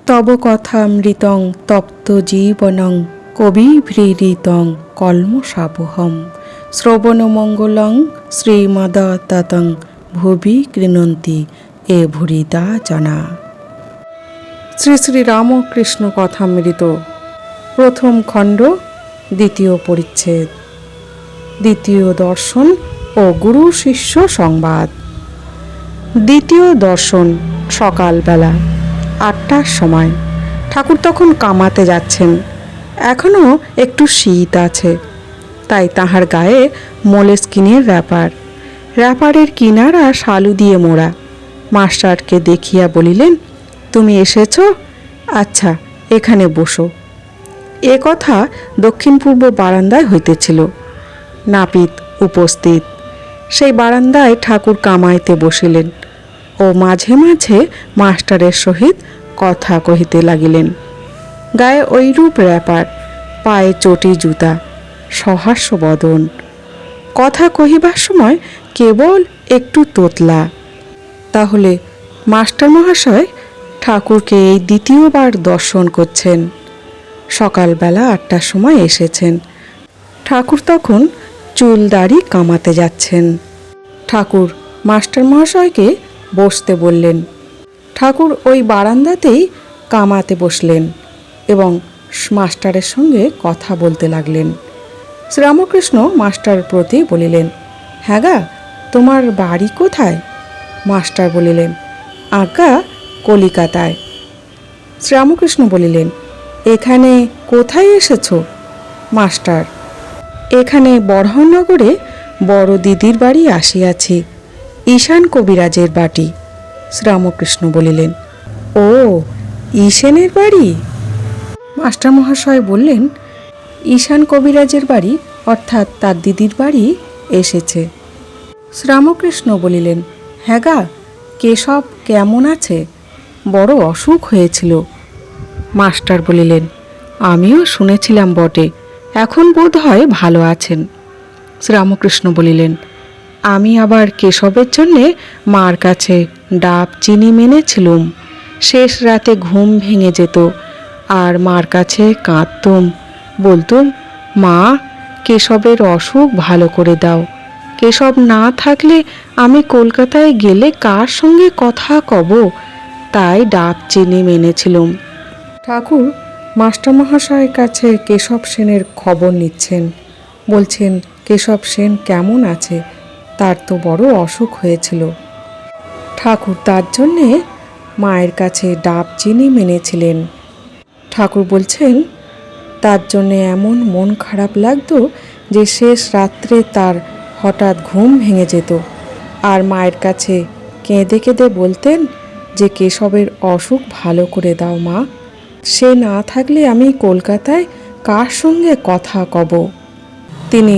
তব কথামৃতং তপ্ত জীবনং কবিভৃরিতং কলমশাপহম শ্রবণমঙ্গলং শ্রীমদততং ভুবি গৃণন্তি এ ভুরিদা জনা। শ্রী শ্রী রামকৃষ্ণ কথামৃত, প্রথম খণ্ড, দ্বিতীয় পরিচ্ছেদ। দ্বিতীয় দর্শন ও গুরু শিষ্য সংবাদ। দ্বিতীয় দর্শন সকালবেলা 8টার সময়। ঠাকুর তখন কামাতে যাচ্ছেন। এখনও একটু শীত আছে, তাই তাহার গায়ে মোলেস্কিনের র্যাপারের কিনারা শালু দিয়ে মোড়া। মাস্টারকে দেখিয়া বলিলেন, তুমি এসেছ? আচ্ছা, এখানে বসো। এ কথা দক্ষিণ পূর্ব বারান্দায় হইতেছিল। নাপিত উপস্থিত। সেই বারান্দায় ঠাকুর কামাইতে বসিলেন ও মাঝে মাঝে মাস্টারের সহিত কথা কহিতে লাগিলেন। গায়ে ঐরূপ র্যাপার, পায়ে চটি জুতা, সহাস্য বদন। কথা কহিবার সময় কেবল একটু তোতলা। তাহলে মাস্টার মহাশয় ঠাকুরকে এই দ্বিতীয়বার দর্শন করছেন। সকালবেলা 8টার সময় এসেছেন। ঠাকুর তখন চুল দাড়ি কামাতে যাচ্ছেন। ঠাকুর মাস্টার মহাশয়কে বসতে বললেন। ঠাকুর ওই বারান্দাতেই কামাতে বসলেন এবং মাস্টারের সঙ্গে কথা বলতে লাগলেন। শ্রীরামকৃষ্ণ মাস্টার প্রতি বলিলেন, হ্যাঁ গা, তোমার বাড়ি কোথায়? মাস্টার বলিলেন, আজ্ঞা, কলিকাতায়। শ্রীরামকৃষ্ণ বলিলেন, এখানে কোথায় এসেছ? মাস্টার, এখানে বড়হনগরে বড় দিদির বাড়ি আসিয়াছি, ঈশান কবিরাজের বাড়ি। শ্রীরামকৃষ্ণ বলিলেন, ও, ঈশানের বাড়ি? মাস্টার মহাশয় বললেন, ঈশান কবিরাজের বাড়ি অর্থাৎ তার দিদির বাড়ি এসেছে। শ্রীরামকৃষ্ণ বলিলেন, হ্যাঁ গা, কেশব কেমন আছে? বড় অসুখ হয়েছিল। মাস্টার বলিলেন, আমিও শুনেছিলাম বটে, এখন বোধ হয় ভালো আছেন। শ্রীরামকৃষ্ণ বলিলেন, আমি আবার কেশবের জন্যে মার কাছে ডাব চিনি মেনেছিলুম। শেষ রাতে ঘুম ভেঙে যেত আর মার কাছে কাঁদতুম, বলতুম, মা, কেশবের অসুখ ভালো করে দাও। কেশব না থাকলে আমি কলকাতায় গেলে কার সঙ্গে কথা কব, তাই ডাব চিনি মেনেছিলুম। ঠাকুর মাস্টার মহাশয়ের কাছে কেশব সেনের খবর নিচ্ছেন। বলছেন, কেশব সেন কেমন আছে? তার তো বড় অসুখ হয়েছিল। ঠাকুর তার জন্যে মায়ের কাছে ডাব চিনি মেনেছিলেন। ঠাকুর বলছেন, তার জন্যে এমন মন খারাপ লাগতো যে শেষ রাত্রে তার হঠাৎ ঘুম ভেঙে যেত আর মায়ের কাছে কেঁদে কেঁদে বলতেন যে কেশবের অসুখ ভালো করে দাও মা, সে না থাকলে আমি কলকাতায় কার সঙ্গে কথা কব। তিনি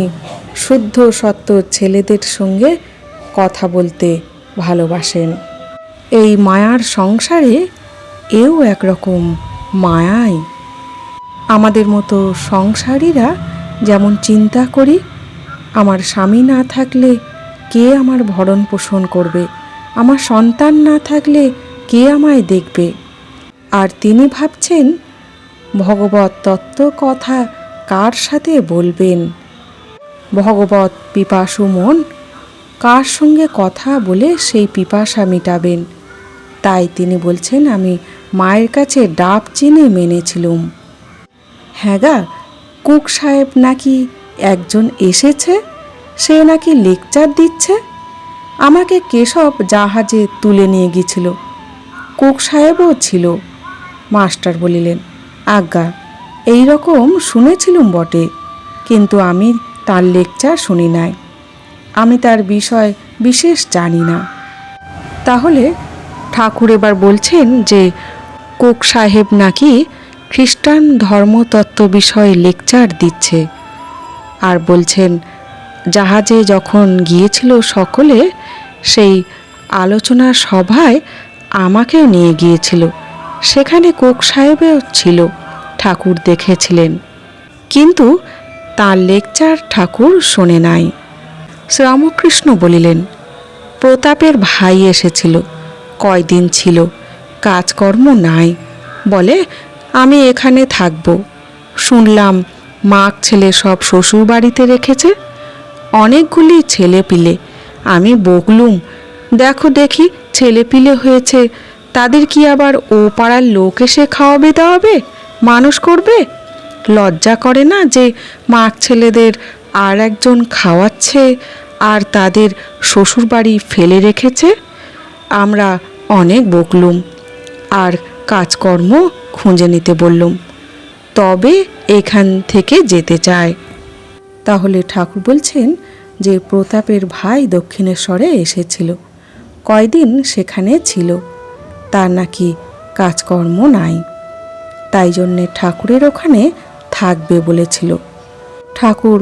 শুদ্ধ সত্য ছেলেদের সঙ্গে কথা বলতে ভালোবাসেন। এই মায়ার সংসারে এও একরকম মায়াই। আমাদের মতো সংসারীরা যেমন চিন্তা করি, আমার স্বামী না থাকলে কে আমার ভরণ পোষণ করবে, আমার সন্তান না থাকলে কে আমায় দেখবে। আর তিনি ভাবছেন ভগবত তত্ত্ব কথা কার সাথে বলবেন। ভগবত পিপাসু মন কার সঙ্গে কথা বলে সেই পিপাসা মিটাবেন। তাই তিনি বলছেন, আমি মায়ের কাছে ডাব চিনি মেনেছিলুম। হ্যাঁ গা, কুক সাহেব নাকি একজন এসেছে, সে নাকি লেকচার দিচ্ছে। আমাকে কেশব জাহাজে তুলে নিয়ে গিয়েছিল। কুক সাহেবও ছিল। মাস্টার বলিলেন, আজ্ঞা, এই রকম শুনেছিলুম বটে, কিন্তু আমি তার লেকচার শুনি নাই। আমি তার বিষয় বিশেষ জানি না। তাহলে ঠাকুর এবার বলছেন যে কুক সাহেব নাকি খ্রিস্টান ধর্মতত্ত্ব বিষয়ে লেকচার দিচ্ছে। আর বলছেন, জাহাজে যখন গিয়েছিল সকলে, সেই আলোচনা সভায় আমাকেও নিয়ে গিয়েছিল। সেখানে কুক সাহেবও ছিল, ঠাকুর দেখেছিলেন, কিন্তু তার লেকচার ঠাকুর শোনে নাই। শ্রীরামকৃষ্ণ বলিলেন, প্রতাপের ভাই এসেছিল, কয়দিন ছিল, কাজকর্ম নাই, বলে, আমি এখানে থাকবো। শুনলাম মাক ছেলে সব শ্বশুর বাড়িতে রেখেছে, অনেকগুলি ছেলে পিলে। আমি বকলুম, দেখো দেখি ছেলে পিলে হয়েছে, তাদের কি আবার ও পাড়ার লোক এসে খাওয়াবে দাওয়াবে, মানুষ করবে? লজ্জা করে না যে মাক ছেলেদের আর একজন খাওয়াচ্ছে আর তাদের শ্বশুরবাড়ি ফেলে রেখেছে? আমরা অনেক বকলুম আর কাজকর্ম খুঁজে নিতে বললুম, তবে এখান থেকে যেতে চায়। তাহলে ঠাকুর বলছেন যে প্রতাপের ভাই দক্ষিণেশ্বরে এসেছিল, কয়দিন সেখানে ছিল, তার নাকি কাজকর্ম নাই, তাই জন্যে ঠাকুরের ওখানে থাকবে বলেছিল। ঠাকুর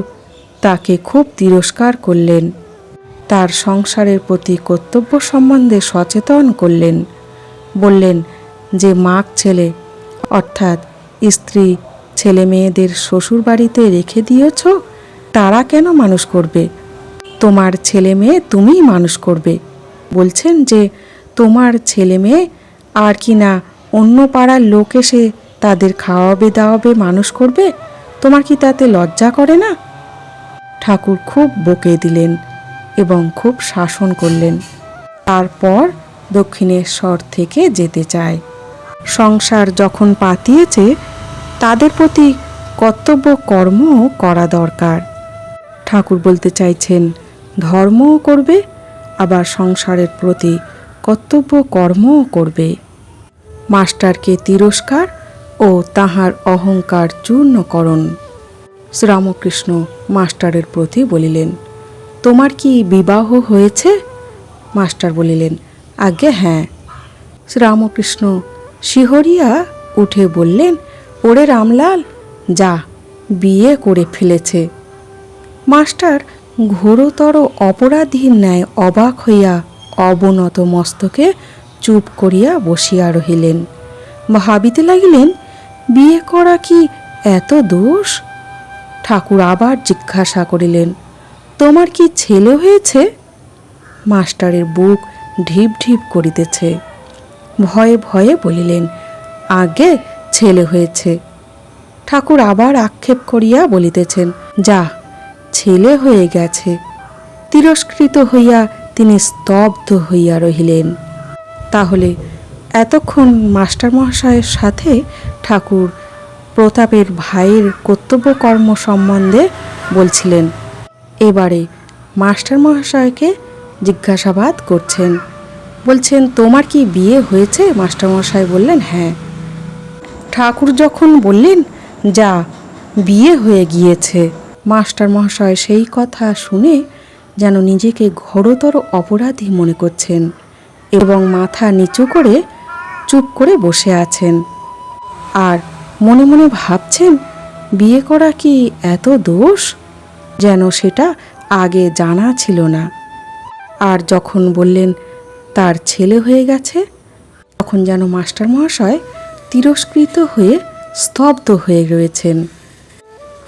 তাকে খুব তিরস্কার করলেন, তার সংসারের প্রতি কর্তব্য সম্বন্ধে সচেতন করলেন। বললেন যে মাক ছেলে অর্থাৎ স্ত্রী ছেলে মেয়েদের শ্বশুর বাড়িতে রেখে দিয়েছ, তারা কেন মানুষ করবে? তোমার ছেলে মেয়ে তুমিই মানুষ করবে। বলছেন যে তোমার ছেলে মেয়ে আর কি না অন্য পাড়ার লোক এসে তাদের খাওয়াবে দাওয়াবে মানুষ করবে? তোমার কি তাতে লজ্জা করে না? ঠাকুর খুব বকে দিলেন এবং খুব শাসন করলেন। তারপর দক্ষিণেশ্বর থেকে যেতে চায়। সংসার যখন পাতিয়েছে তাদের প্রতি কর্তব্য কর্ম করা দরকার। ঠাকুর বলতে চাইছেন ধর্মও করবে, আবার সংসারের প্রতি কর্তব্য কর্মও করবে। মাস্টারকে তিরস্কার ও তাহার অহংকার চূর্ণকরণ। শ্রীরামকৃষ্ণ মাস্টারের প্রতি বলিলেন, তোমার কি বিবাহ হয়েছে? মাস্টার বলিলেন, আজ্ঞে হ্যাঁ। শ্রীরামকৃষ্ণ শিহরিয়া উঠে বললেন, ওরে রামলাল, যা, বিয়ে করে ফেলেছে। মাস্টার ঘোরতর অপরাধীর ন্যায় অবাক হইয়া অবনত মস্তকে চুপ করিয়া বসিয়া রহিলেন। ভাবিতে লাগিলেন, বিয়ে করা কি এত দোষ? ঠাকুর আবার জিজ্ঞাসা করিলেন, তোমার কি ছেলে হয়েছে? মাস্টারের বুক ঢিপ ঢিপ করিতেছে। ভয়ে ভয়ে বলিলেন, আগে ছেলে হয়েছে। ঠাকুর আবার আক্ষেপ করিয়া বলিতেছেন, যা, ছেলে হয়ে গেছে। তিরস্কৃত হইয়া তিনি স্তব্ধ হইয়া রহিলেন। তাহলে এতক্ষণ মাস্টার মহাশয়ের সাথে ঠাকুর প্রতাপের ভাইয়ের কর্তব্য কর্ম সম্বন্ধে বলছিলেন। এবারে মাস্টার মহাশয়কে জিজ্ঞাসাবাদ করছেন। বলছেন, তোমার কি বিয়ে হয়েছে? মাস্টার মহাশয় বললেন, হ্যাঁ। ঠাকুর যখন বললেন, যা, বিয়ে হয়ে গিয়েছে, মাস্টার মহাশয় সেই কথা শুনে যেন নিজেকে ঘোরতর অপরাধী মনে করছেন এবং মাথা নিচু করে চুপ করে বসে আছেন আর মনে মনে ভাবছেন, বিয়ে করা কি এত দোষ? যেন সেটা আগে জানা ছিল না। আর যখন বললেন তার ছেলে হয়ে গেছে, তখন যেন মাস্টার মহাশয় তিরস্কৃত হয়ে স্তব্ধ হয়ে রয়েছেন।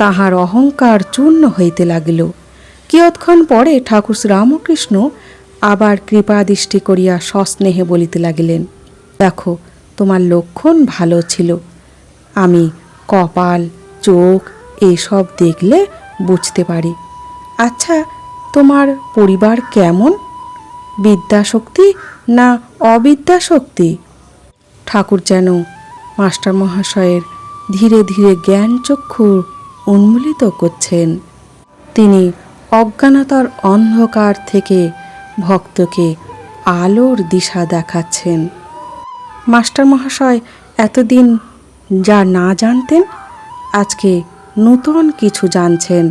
তাহার অহংকার চূর্ণ হইতে লাগিল। কিয়ৎক্ষণ পরে ঠাকুর শ্রীরামকৃষ্ণ আবার কৃপাদৃষ্টি করিয়া সস্নেহে বলিতে লাগিলেন, দেখো, তোমার লক্ষণ ভালো ছিল। আমি কপাল, চোখ এইসব দেখলে বুঝতে পারি। আচ্ছা, তোমার পরিবার কেমন? বিদ্যাশক্তি না অবিদ্যাশক্তি? ঠাকুর যেন মাস্টার মহাশয়ের ধীরে ধীরে জ্ঞান চক্ষু উন্মোলিত করছেন। তিনি অজ্ঞানতার অন্ধকার থেকে ভক্তকে আলোর দিশা দেখাচ্ছেন। মাস্টার মহাশয় এতদিন যা না জানতেন, আজকে নূতন কিছু জানছেন।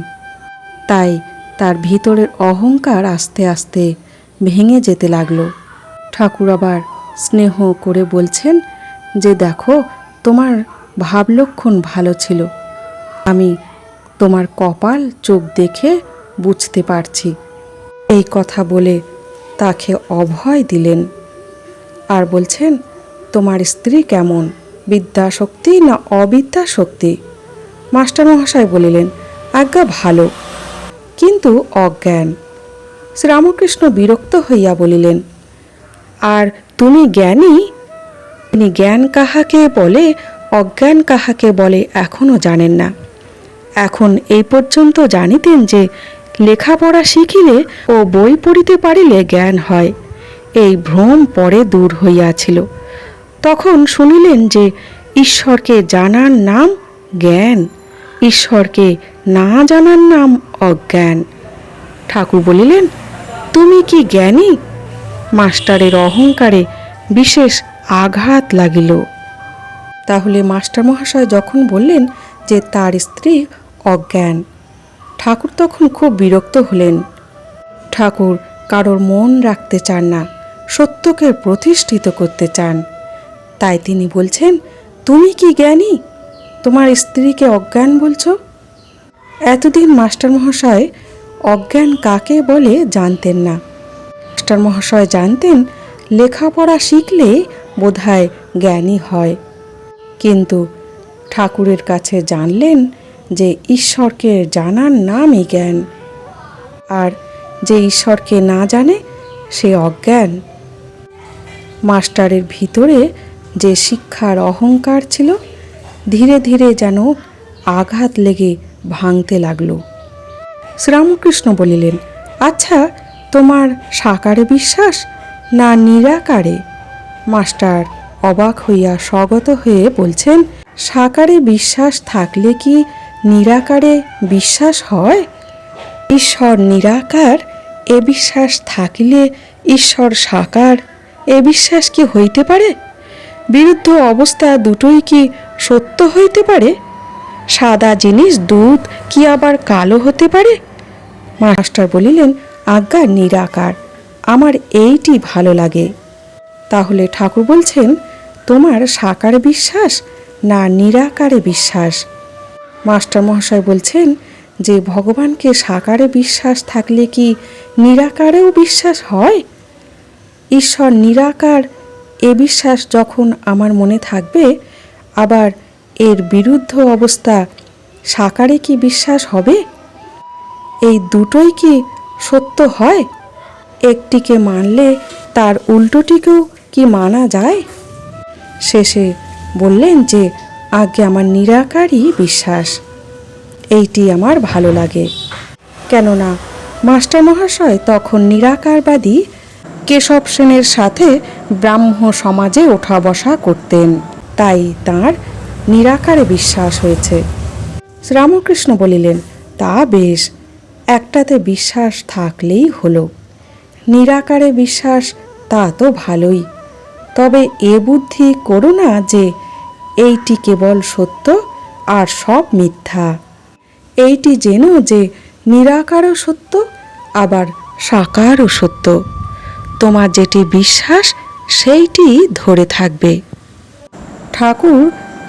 তাই তার ভিতরের অহংকার আস্তে আস্তে ভেঙে যেতে লাগলো। ঠাকুর আবার স্নেহ করে বলছেন যে, দেখো, তোমার ভাবলক্ষণ ভালো ছিল। আমি তোমার কপাল, চোখ দেখে বুঝতে পারছি। এই কথা বলে তাকে অভয় দিলেন আর বলছেন, তোমার স্ত্রী কেমন, বিদ্যাশক্তি না অবিদ্যাশক্তি? মাস্টার মহাশয় বলিলেন, আজ্ঞা ভালো, কিন্তু অজ্ঞান। শ্রীরামকৃষ্ণ বিরক্ত হইয়া বলিলেন, আর তুমি জ্ঞানী? তিনি জ্ঞান কাহাকে বলে অজ্ঞান কাহাকে বলে এখনও জানেন না। এখন এই পর্যন্ত জানিতেন যে লেখাপড়া শিখিলে ও বই পড়িতে পারিলে জ্ঞান হয়, এই ভ্রম পরে দূর হইয়াছিল। তখন শুনিলেন যে ঈশ্বরকে জানার নাম জ্ঞান, ঈশ্বরকে না জানার নাম অজ্ঞান। ঠাকুর বলিলেন, তুমি কি জ্ঞানী? মাস্টারের অহংকারে বিশেষ আঘাত লাগিল। তাহলে মাস্টার মহাশয় যখন বললেন যে তার স্ত্রী অজ্ঞান, ঠাকুর তখন খুব বিরক্ত হলেন। ঠাকুর কারোর মন রাখতে চান না, সত্যকে প্রতিষ্ঠিত করতে চান। তাই তিনি বলছেন, তুমি কি জ্ঞানী? তোমার স্ত্রীকে অজ্ঞান বলছো? এতদিন মাস্টার মহাশয় অজ্ঞান কাকে বলে জানতেন না। মাস্টার মহাশয় জানতেন লেখাপড়া শিখলে বোধহয় জ্ঞানী হয়, কিন্তু ঠাকুরের কাছে জানলেন যে ঈশ্বরকে জানার নামই জ্ঞান, আর যে ঈশ্বরকে না জানে সে অজ্ঞান। মাস্টারের ভিতরে যে শিক্ষার অহংকার ছিল ধীরে ধীরে যেন আঘাত লেগে ভাঙতে লাগল। শ্রীরামকৃষ্ণ বলিলেন, আচ্ছা তোমার সাকারে বিশ্বাস না নিরাকারে? মাস্টার অবাক হইয়া স্বগত হয়ে বলছেন, সাকারে বিশ্বাস থাকলে কি নিরাকারে বিশ্বাস হয়? ঈশ্বর নিরাকার এ বিশ্বাস থাকিলে ঈশ্বর সাকার এ বিশ্বাস কি হইতে পারে? বিরুদ্ধ অবস্থা দুটোই কি সত্য হইতে পারে? সাদা জিনিস দুধ কি আবার কালো হতে পারে? মাস্টার বলিলেন, আজ্ঞা নিরাকার, আমার এইটি ভালো লাগে। তাহলে ঠাকুর বলছেন, তোমার সাকারে বিশ্বাস না নিরাকারে বিশ্বাস? মাস্টার মহাশয় বলছেন যে ভগবানকে সাকারে বিশ্বাস থাকলে কি নিরাকারেও বিশ্বাস হয়? ঈশ্বর নিরাকার এ বিশ্বাস যখন আমার মনে থাকবে, আবার এর বিরুদ্ধ অবস্থা সাকারে কি বিশ্বাস হবে? এই দুটোই কি সত্য হয়? একটিকে মানলে তার উল্টোটিকেও কি মানা যায়? শেষে বললেন যে আগে আমার নিরাকারই বিশ্বাস, এইটি আমার ভালো লাগে। কেননা মাস্টার মহাশয় তখন নিরাকারবাদী কেশব সেনের সাথে ব্রাহ্ম সমাজে ওঠা বসা করতেন, তাই তাঁর নিরাকারে বিশ্বাস হয়েছে। শ্রীরামকৃষ্ণ বলিলেন, তা বেশ, একটাতে বিশ্বাস থাকলেই হলো। নিরাকারে বিশ্বাস তা তো ভালোই, তবে এ বুদ্ধি করো না যে এইটি কেবল সত্য আর সব মিথ্যা। এইটি জেনো যে নিরাকারও সত্য আবার সাকারও সত্য। তোমার যেটি বিশ্বাস সেইটি ধরে থাকবে। ঠাকুর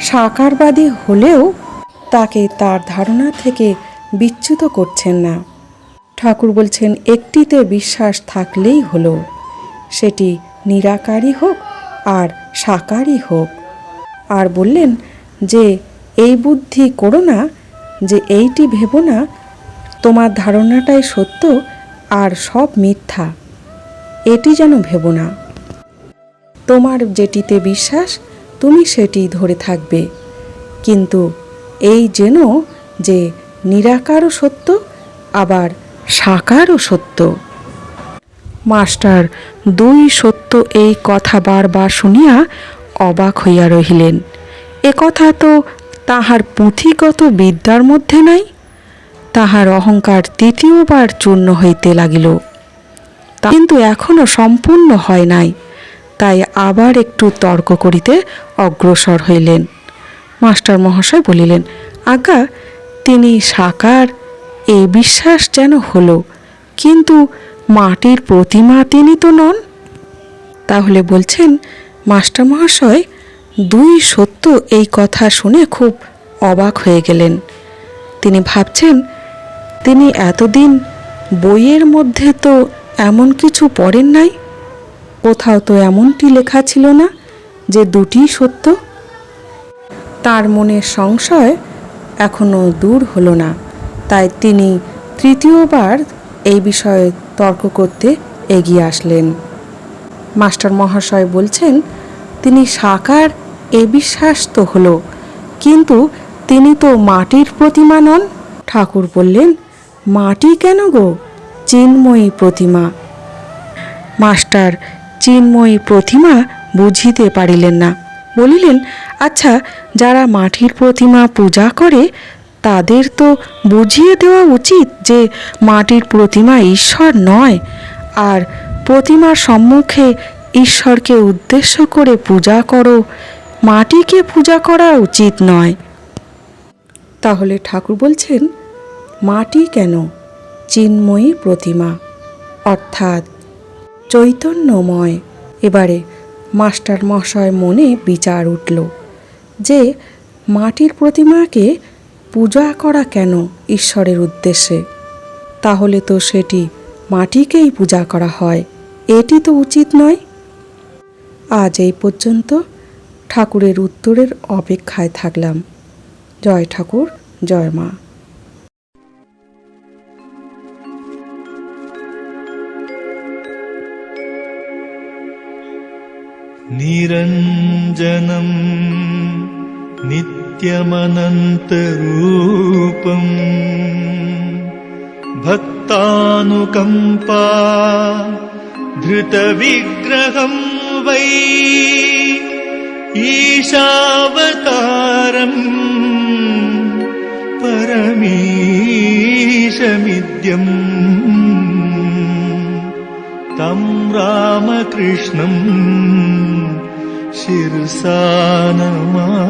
সাকারবাদী হলেও তাকে তার ধারণা থেকে বিচ্যুত করছেন না। ঠাকুর বলছেন একটিতে বিশ্বাস থাকলেই হলো, সেটি নিরাকারই হোক আর সাকারই হোক। আর বললেন যে এই বুদ্ধি করো না যে এইটি ভেবো না তোমার ধারণাটাই সত্য আর সব মিথ্যা, এটি যেন ভেবো না। তোমার যেটিতে বিশ্বাস তুমি সেটি ধরে থাকবে, কিন্তু এই যেন যে নিরাকারও সত্য আবার সাকারও সত্য। মাস্টার দুই সত্য এই কথা বারবার শুনিয়া অবাক হইয়া রহিলেন। এ কথা তো তাহার পুঁথিগত বিদ্যার মধ্যে নাই। তাহার অহংকার তৃতীয়বার চূর্ণ হইতে লাগিল, কিন্তু এখনো সম্পূর্ণ হয় নাই। তাই আবার একটু তর্ক করিতে অগ্রসর হইলেন। মাস্টার মহাশয় বলিলেন, আজ্ঞা তিনি সাকার এ বিশ্বাস যেন হলো, কিন্তু মাটির প্রতিমা তিনি তো নন। তাহলে বলছেন মাস্টার মহাশয় দুই সত্য এই কথা শুনে খুব অবাক হয়ে গেলেন। তিনি ভাবছেন তিনি এতদিন বইয়ের মধ্যে তো এমন কিছু পড়েন নাই, কোথাও তো এমনটি লেখা ছিল না যে দুটি সত্য। তার মনের সংশয় এখনো দূর হলো না, তাই তিনি তৃতীয়বার এই বিষয়ে তর্ক করতে এগিয়ে আসলেন। মাস্টার মহাশয় বলছেন তিনি সাকার এ বিশ্বাস তো হলো, কিন্তু তিনি তো মাটির প্রতিমা নন। ঠাকুর বললেন, মাটি কেন গো, চিন্ময়ী প্রতিমা। মাস্টার চিন্ময়ী প্রতিমা বুঝিতে পারিলেন না, বলিলেন, আচ্ছা, যারা মাটির প্রতিমা পূজা করে তাদের তো বুঝিয়ে দেওয়া উচিত যে মাটির প্রতিমা ঈশ্বর নয়, আর প্রতিমার সম্মুখে ঈশ্বরকে উদ্দেশ্য করে পূজা করো, মাটিকে পূজা করা উচিত নয়। তাহলে ঠাকুর বলছেন, মাটি কেন, চিন্ময়ী প্রতিমা, অর্থাৎ চৈতন্যময়। এবারে মাস্টার মশায় মনে বিচার উঠল যে মাটির প্রতিমাকে পূজা করা কেন ঈশ্বরের উদ্দেশ্যে, তাহলে তো সেটি মাটিকেই পূজা করা হয়, এটি তো উচিত নয়। আজ এই পর্যন্ত ঠাকুরের উত্তরের অপেক্ষায় থাকলাম। জয় ঠাকুর, জয় মা। निरञ्जनं नित्यमनन्तरूपं भक्तानुकम्पा धृतविग्रहं वै ईशावतारम् परमीशमिद्यम् तं रामकृष्णं शिरसा नमामः।